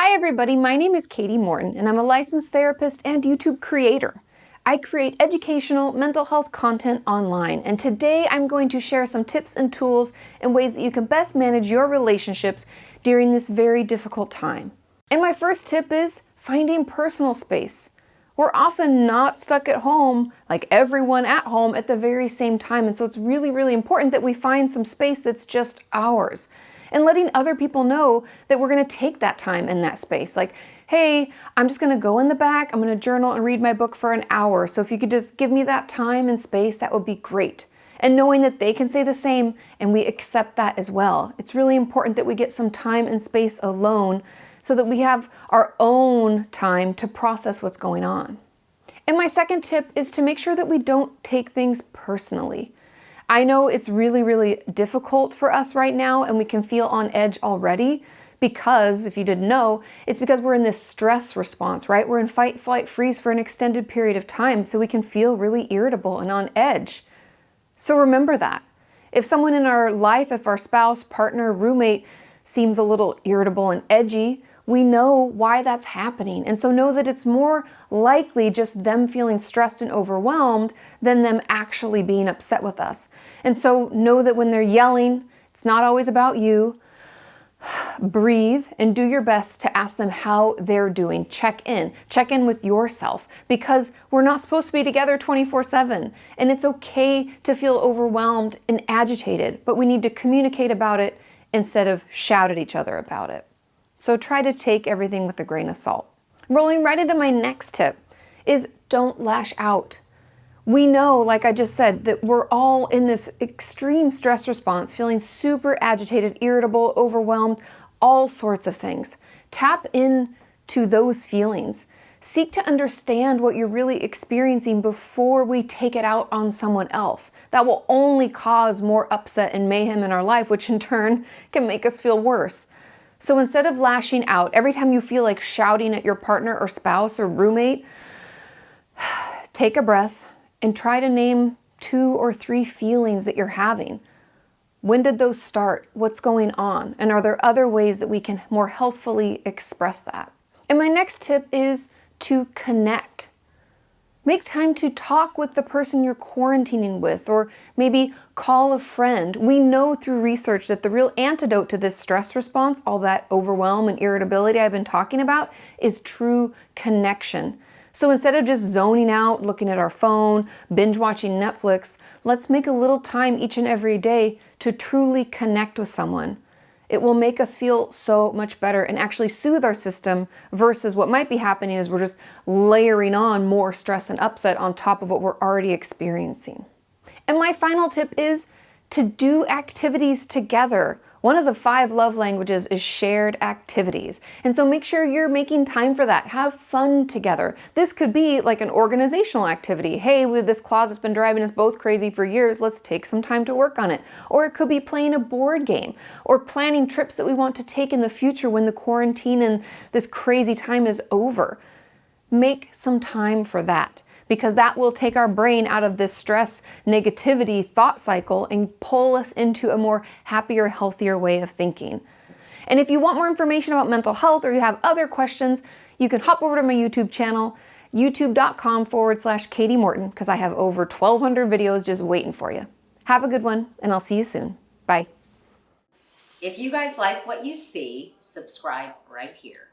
Hi everybody, my name is Katie Morton and I'm a licensed therapist and YouTube creator. I create educational mental health content online, and today I'm going to share some tips and tools and ways that you can best manage your relationships during this very difficult time. And my first tip is finding personal space. We're often not stuck at home, like everyone at home, at the very same time, and so it's really important that we find some space that's just ours. And letting other people know that we're going to take that time in that space. Like, hey, I'm just going to go in the back, I'm going to journal and read my book for an hour. So if you could just give me that time and space, that would be great. And knowing that they can say the same and we accept that as well. It's really important that we get some time and space alone so that we have our own time to process what's going on. And my second tip is to make sure that we don't take things personally. I know it's really difficult for us right now and we can feel on edge already because, if you didn't know, it's because we're in this stress response, right? We're in fight, flight, freeze for an extended period of time, so we can feel really irritable and on edge. So remember that. If someone in our life, if our spouse, partner, roommate seems a little irritable and edgy, we know why that's happening. And so know that it's more likely just them feeling stressed and overwhelmed than them actually being upset with us. And so know that when they're yelling, it's not always about you. Breathe and do your best to ask them how they're doing. Check in with yourself, because we're not supposed to be together 24/7. And it's okay to feel overwhelmed and agitated, but we need to communicate about it instead of shout at each other about it. So try to take everything with a grain of salt. Rolling right into my next tip is don't lash out. We know, like I just said, that we're all in this extreme stress response, feeling super agitated, irritable, overwhelmed, all sorts of things. Tap into those feelings. Seek to understand what you're really experiencing before we take it out on someone else. That will only cause more upset and mayhem in our life, which in turn can make us feel worse. So instead of lashing out, every time you feel like shouting at your partner or spouse or roommate, take a breath and try to name 2 or 3 feelings that you're having. When did those start? What's going on? And are there other ways that we can more healthfully express that? And my next tip is to connect. Make time to talk with the person you're quarantining with, or maybe call a friend. We know through research that the real antidote to this stress response, all that overwhelm and irritability I've been talking about, is true connection. So instead of just zoning out, looking at our phone, binge watching Netflix, let's make a little time each and every day to truly connect with someone. It will make us feel so much better and actually soothe our system versus what might be happening is we're just layering on more stress and upset on top of what we're already experiencing. And my final tip is to do activities together. One of the 5 love languages is shared activities. And so make sure you're making time for that. Have fun together. This could be like an organizational activity. Hey, this closet's been driving us both crazy for years. Let's take some time to work on it. Or it could be playing a board game or planning trips that we want to take in the future when the quarantine and this crazy time is over. Make some time for that, because that will take our brain out of this stress, negativity thought cycle and pull us into a more happier, healthier way of thinking. And if you want more information about mental health or you have other questions, you can hop over to my YouTube channel, youtube.com/Katie Morton, because I have over 1,200 videos just waiting for you. Have a good one, and I'll see you soon. Bye. If you guys like what you see, subscribe right here.